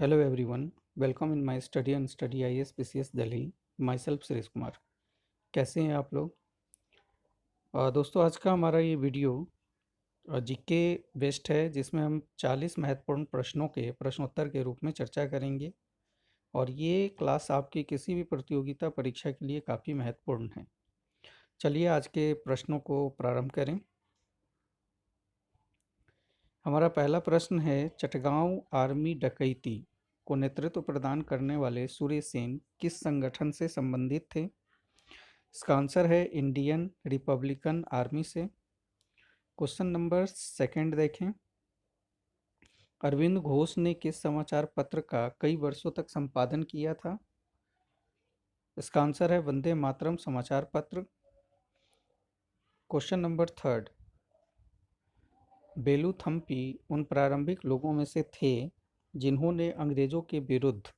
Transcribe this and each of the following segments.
Hello everyone, welcome in my study on study IAS PCS Delhi. Myself Suresh Kumar. कैसे हैं आप लोग? दोस्तों आज का हमारा ये वीडियो जीके बेस्ड है जिसमें हम 40 महत्वपूर्ण प्रश्नों के प्रश्नोत्तर के रूप में चर्चा करेंगे और ये क्लास आपकी किसी भी प्रतियोगिता परीक्षा के लिए काफ़ी महत्वपूर्ण है. चलिए आज के प्रश्नों को प्रारंभ करें. हमारा पहला प्रश्न है, चटगांव आर्मी डकैती को नेतृत्व प्रदान करने वाले सूर्य सेन किस संगठन से संबंधित थे? इसका आंसर है इंडियन रिपब्लिकन आर्मी से. क्वेश्चन नंबर सेकंड देखें. अरविंद घोष ने किस समाचार पत्र का कई वर्षों तक संपादन किया था? इसका आंसर है वंदे मातरम समाचार पत्र. Question number third. बेलूथम्पी उन प्रारंभिक लोगों में से थे जिन्होंने अंग्रेजों के विरुद्ध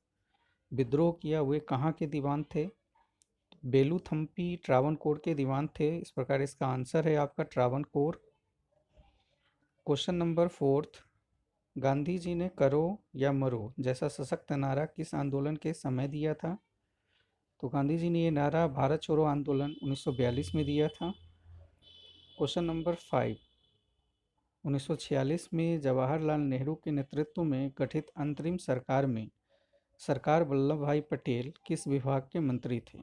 विद्रोह किया. वे कहाँ के दीवान थे? बेलूथम्पी ट्रावनकोर के दीवान थे. इस प्रकार इसका आंसर है आपका Travancore. Question number fourth. Gandhi ji ने करो या मरो जैसा सशक्त नारा किस आंदोलन के समय दिया था? तो गांधी जी ने ये नारा भारत छोड़ो आंदोलन 1942 में दिया था. Question number 5. 1946 में जवाहरलाल नेहरू के नेतृत्व में गठित अंतरिम सरकार में सरकार वल्लभ भाई पटेल किस विभाग के मंत्री थे?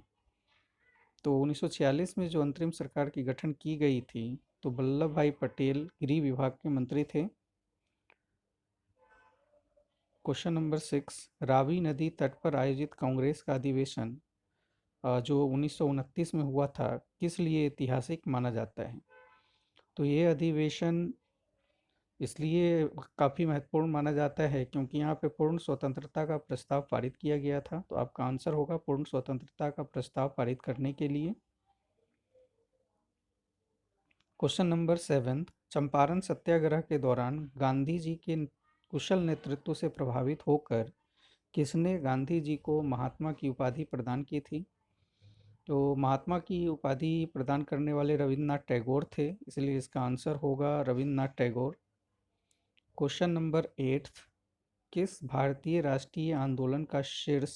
तो 1946 में जो अंतरिम सरकार की गठन की गई थी तो वल्लभ भाई पटेल गृह विभाग के मंत्री थे. Question number 6. रावी नदी तट पर आयोजित कांग्रेस का अधिवेशन जो 1929 में हुआ था किस लिए ऐतिहासिक माना जाता है? तो ये अधिवेशन इसलिए काफ़ी महत्वपूर्ण माना जाता है क्योंकि यहाँ पे पूर्ण स्वतंत्रता का प्रस्ताव पारित किया गया था. तो आपका आंसर होगा पूर्ण स्वतंत्रता का प्रस्ताव पारित करने के लिए. Question number 7. चंपारण सत्याग्रह के दौरान गांधी जी के कुशल नेतृत्व से प्रभावित होकर किसने गांधी जी को महात्मा की उपाधि प्रदान की थी? तो महात्मा की उपाधि प्रदान करने वाले रविंद्रनाथ टैगोर थे, इसलिए इसका आंसर होगा रविंद्रनाथ टैगोर. Question number 8. किस भारतीय राष्ट्रीय आंदोलन का शीर्ष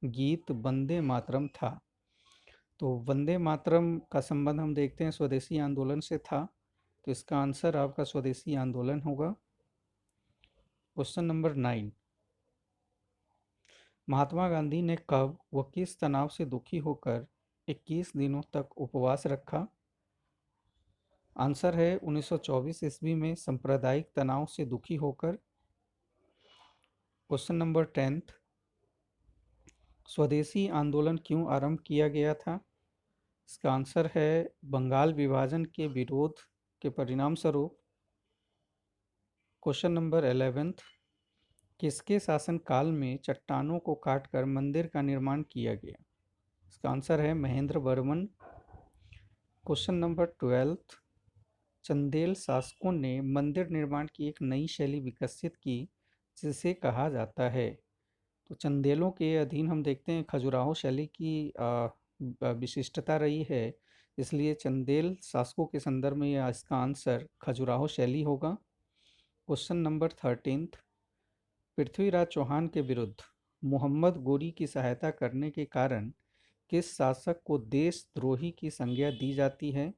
गीत वंदे मातरम था? तो वंदे मातरम का संबंध हम देखते हैं स्वदेशी आंदोलन से था, तो इसका आंसर आपका स्वदेशी आंदोलन होगा. Question number 9. महात्मा गांधी ने कब व किस तनाव से दुखी होकर 21 दिनों तक उपवास रखा? आंसर है 1924 ईस्वी में सांप्रदायिक तनाव से दुखी होकर. Question number 10. स्वदेशी आंदोलन क्यों आरंभ किया गया था? इसका आंसर है बंगाल विभाजन के विरोध के परिणाम स्वरूप. Question number 11. किसके शासनकाल में चट्टानों को काटकर मंदिर का निर्माण किया गया? इसका आंसर है महेंद्र वर्मन. Question number 12. चंदेल शासकों ने मंदिर निर्माण की एक नई शैली विकसित की जिसे कहा जाता है. तो चंदेलों के अधीन हम देखते हैं खजुराहो शैली की विशिष्टता रही है, इसलिए चंदेल शासकों के संदर्भ में इसका आंसर खजुराहो शैली होगा. Question number 13. पृथ्वीराज चौहान के विरुद्ध मोहम्मद गोरी की सहायता करने के कारण किस शासक को देशद्रोही की संज्ञा दी जाती है?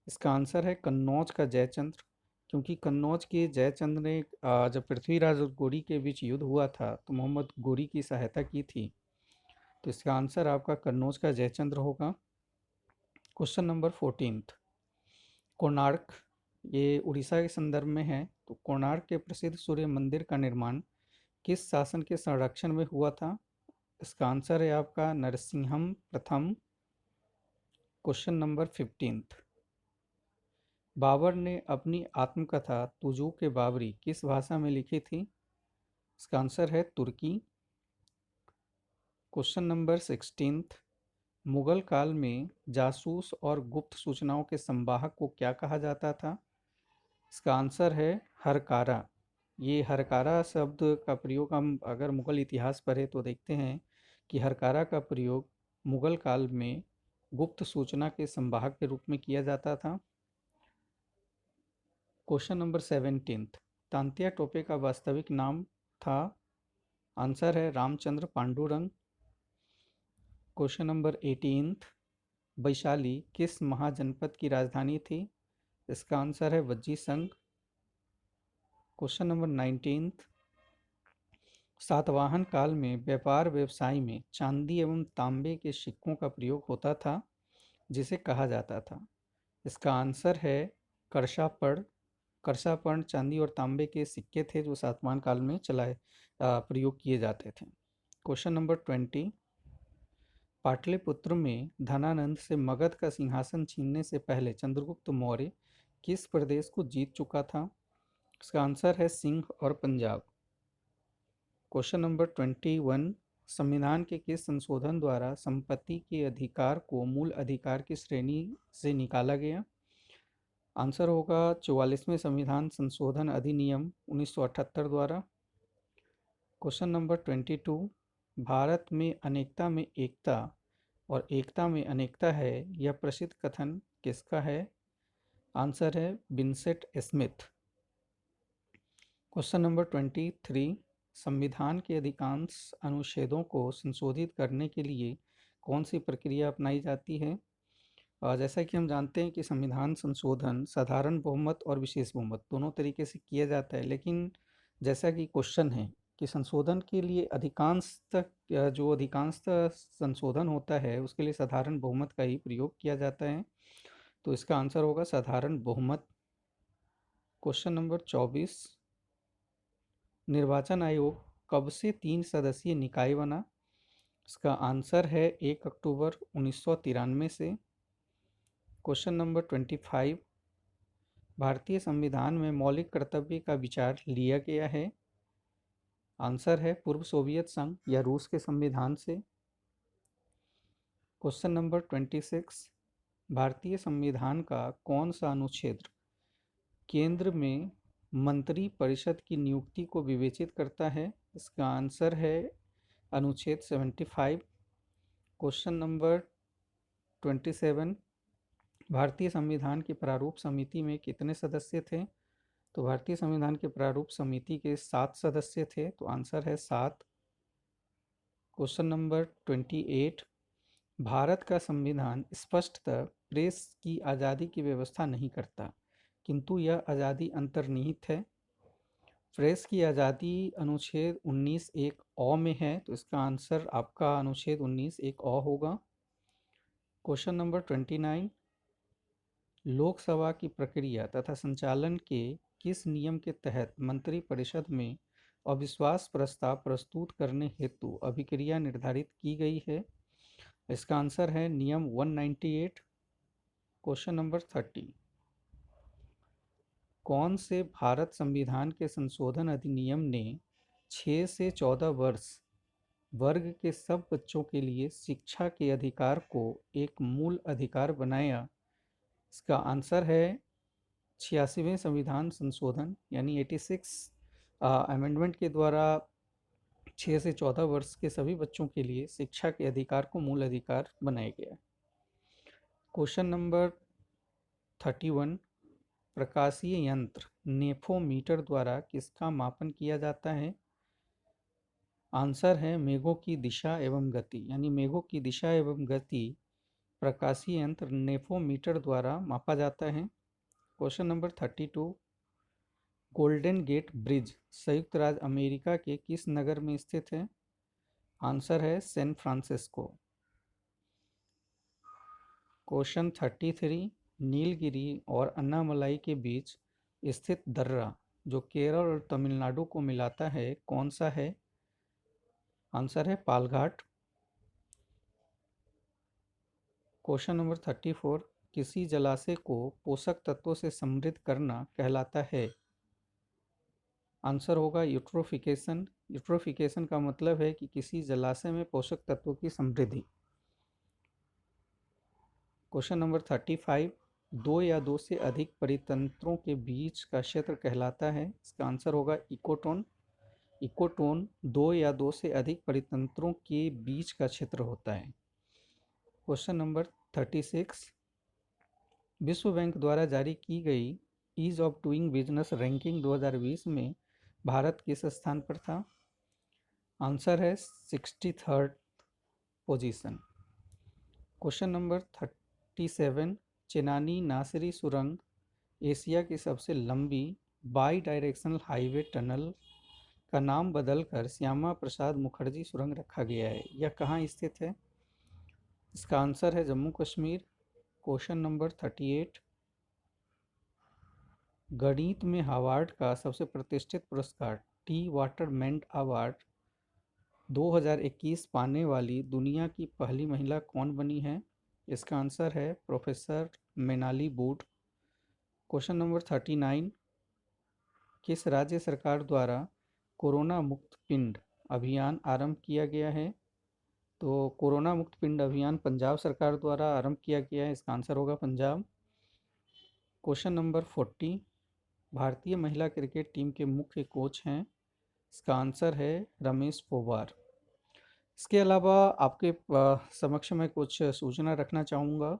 इसका आंसर है कन्नौज का जयचंद्र, क्योंकि कन्नौज के जयचंद्र ने जब पृथ्वीराज और गोरी के बीच युद्ध हुआ था तो मोहम्मद गोरी की सहायता की थी. तो इसका आंसर आपका कन्नौज का जयचंद्र होगा. Question number 14. कोणार्क, ये उड़ीसा के संदर्भ में है, तो कोणार्क के प्रसिद्ध सूर्य मंदिर का निर्माण किस शासन के संरक्षण में हुआ था? इसका आंसर है आपका नरसिंहम प्रथम. Question number 15. बाबर ने अपनी आत्मकथा तुजू के बाबरी किस भाषा में लिखी थी? इसका आंसर है तुर्की. Question number 16. मुगल काल में जासूस और गुप्त सूचनाओं के संवाहक को क्या कहा जाता था? इसका आंसर है हरकारा. ये हरकारा शब्द का प्रयोग हम अगर मुगल इतिहास पढ़े तो देखते हैं कि हरकारा का प्रयोग मुगल काल में गुप्त सूचना के संवाहक के रूप में किया जाता था. Question number 17. तांत्या टोपे का वास्तविक नाम था? आंसर है रामचंद्र पांडुरंग। क्वेश्चन नंबर 18, वैशाली किस महाजनपद की राजधानी थी? इसका आंसर है वज्जी संघ। क्वेश्चन नंबर 19, सातवाहन काल में व्यापार व्यवसाय में चांदी एवं तांबे के सिक्कों का प्रयोग होता था, जिसे कहा जाता था। इसका आंसर है करशापड़। करशापड़ चांदी और तांबे के सिक्के थे जो सातवाहन काल में प्रयोग किए जाते थे। क्वेश्चन नंबर 20, पाटलिपुत्र में धनानंद से मगध का सिंहासन छीनने से पहले चंद्रगुप्त मौर्य किस प्रदेश को जीत चुका था? इसका आंसर है सिंध और पंजाब। क्वेश्चन नंबर 21, संविधान के किस संशोधन द्वारा संपत्ति के अधिकार को मूल अधिकार की श्रेणी से निकाला गया? आंसर होगा 44वें संविधान संशोधन अधिनियम 1978 द्वारा। क्वेश्चन नंबर 22, भारत में अनेकता में एकता और एकता में अनेकता है, यह प्रसिद्ध कथन किसका है? आंसर है विंसेंट स्मिथ। क्वेश्चन नंबर 23, संविधान के अधिकांश अनुच्छेदों को संशोधित करने के लिए कौन सी प्रक्रिया अपनाई जाती है? जैसा कि हम जानते हैं कि संविधान संशोधन साधारण बहुमत और विशेष बहुमत दोनों तरीके से किया जाता है, लेकिन जैसा कि क्वेश्चन है कि संशोधन के लिए अधिकांश संशोधन होता है उसके लिए साधारण बहुमत का ही प्रयोग किया जाता है, तो इसका आंसर होगा साधारण बहुमत। क्वेश्चन नंबर 24, निर्वाचन आयोग कब से 3 सदस्यीय निकाय बना? इसका आंसर है 1 अक्टूबर 1993 से। क्वेश्चन नंबर 25, भारतीय संविधान में मौलिक कर्तव्य का विचार लिया गया है? आंसर है पूर्व सोवियत संघ या रूस के संविधान से। क्वेश्चन नंबर 26, भारतीय संविधान का कौन सा अनुच्छेद केंद्र में मंत्री परिषद की नियुक्ति को विवेचित करता है? इसका आंसर है अनुच्छेद 75। क्वेश्चन नंबर 27, भारतीय संविधान की प्रारूप समिति में कितने सदस्य थे? तो भारतीय संविधान के प्रारूप समिति के 7 सदस्य थे, तो आंसर है 7। क्वेश्चन नंबर 28, भारत का संविधान स्पष्टतः प्रेस की आज़ादी की व्यवस्था नहीं करता, किंतु यह आज़ादी अंतर्निहित है। प्रेस की आज़ादी अनुच्छेद 19 एक अ में है, तो इसका आंसर आपका अनुच्छेद 19 एक अ होगा। क्वेश्चन नंबर 29, लोकसभा की प्रक्रिया तथा संचालन के किस नियम के तहत मंत्रिपरिषद में अविश्वास प्रस्ताव प्रस्तुत करने हेतु अभिक्रिया निर्धारित की गई है? इसका आंसर है नियम 198। क्वेश्चन नंबर 30, कौन से भारत संविधान के संशोधन अधिनियम ने 6 से 14 वर्ग के सब बच्चों के लिए शिक्षा के अधिकार को एक मूल अधिकार बनाया? इसका आंसर है 86वें संविधान संशोधन यानी 86 अमेंडमेंट के द्वारा 6 से 14 वर्ष के सभी बच्चों के लिए शिक्षा के अधिकार को मूल अधिकार बनाया गया। क्वेश्चन नंबर 31, प्रकाशीय यंत्र नेफोमीटर द्वारा किसका मापन किया जाता है? आंसर है मेघों की दिशा एवं गति, यानी मेघों की दिशा एवं गति प्रकाशीय यंत्र नेफोमीटर द्वारा मापा जाता है। Question number 32, Golden Gate Bridge संयुक्त राज्य अमेरिका के किस नगर में स्थित है? आंसर है सैन फ्रांसिस्को। क्वेश्चन 33, नीलगिरी और अन्नामलाई के बीच स्थित दर्रा जो केरल और तमिलनाडु को मिलाता है कौन सा है? आंसर है पालघाट। क्वेश्चन नंबर 34, किसी जलाशय को पोषक तत्वों से समृद्ध करना कहलाता है? आंसर होगा यूट्रोफिकेशन। यूट्रोफिकेशन का मतलब है कि किसी जलाशय में पोषक तत्वों की समृद्धि। क्वेश्चन नंबर 35, दो या दो से अधिक परितंत्रों के बीच का क्षेत्र कहलाता है? इसका आंसर होगा इकोटोन। इकोटोन दो या दो से अधिक परितंत्रों के बीच का क्षेत्र होता है। क्वेश्चन नंबर 36, विश्व बैंक द्वारा जारी की गई ease of doing business ranking 2020 में भारत किस स्थान पर था? आंसर है 63rd position. Question number 37, Chenani Nasiri सुरंग एशिया की सबसे लंबी बाई डायरेक्शनल हाईवे टनल का नाम बदलकर श्यामा प्रसाद मुखर्जी सुरंग रखा गया है। यह कहाँ स्थित है? इसका आंसर है जम्मू कश्मीर। क्वेश्चन नंबर 38, गणित में हार्वर्ड का सबसे प्रतिष्ठित पुरस्कार टी वाटरमैन अवार्ड 2021 पाने वाली दुनिया की पहली महिला कौन बनी है? इसका आंसर है प्रोफेसर मेनाली बूट। क्वेश्चन नंबर 39, किस राज्य सरकार द्वारा कोरोना मुक्त पिंड अभियान आरंभ किया गया है? तो कोरोना मुक्त पिंड अभियान पंजाब सरकार द्वारा आरंभ किया गया है। इसका आंसर होगा पंजाब। क्वेश्चन नंबर 40, भारतीय महिला क्रिकेट टीम के मुख्य कोच हैं। इसका आंसर है रमेश पोवार। इसके अलावा आपके समक्ष में कुछ सूचना रखना चाहूँगा।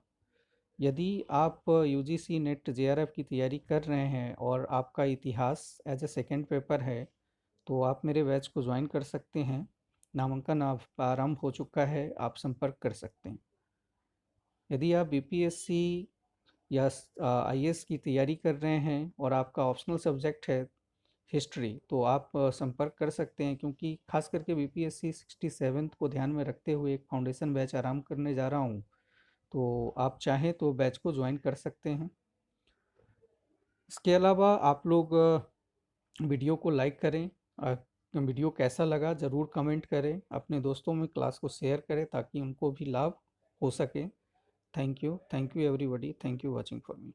यदि आप यूजीसी नेट जेआरएफ की तैयारी कर रहे हैं और आपका इतिहास एज ए सेकेंड पेपर है, तो आप मेरे बैच को ज्वाइन कर सकते हैं। नामांकन आरंभ हो चुका है, आप संपर्क कर सकते हैं। यदि आप बीपीएससी या आईएएस की तैयारी कर रहे हैं और आपका ऑप्शनल सब्जेक्ट है हिस्ट्री, तो आप संपर्क कर सकते हैं, क्योंकि खास करके बीपीएससी 67 को ध्यान में रखते हुए एक फाउंडेशन बैच आरंभ करने जा रहा हूँ, तो आप चाहें तो बैच को ज्वाइन कर सकते हैं। इसके अलावा आप लोग वीडियो को लाइक करें, वीडियो कैसा लगा ज़रूर कमेंट करें, अपने दोस्तों में क्लास को शेयर करें ताकि उनको भी लाभ हो सके। Thank you everybody, thank you watching for me.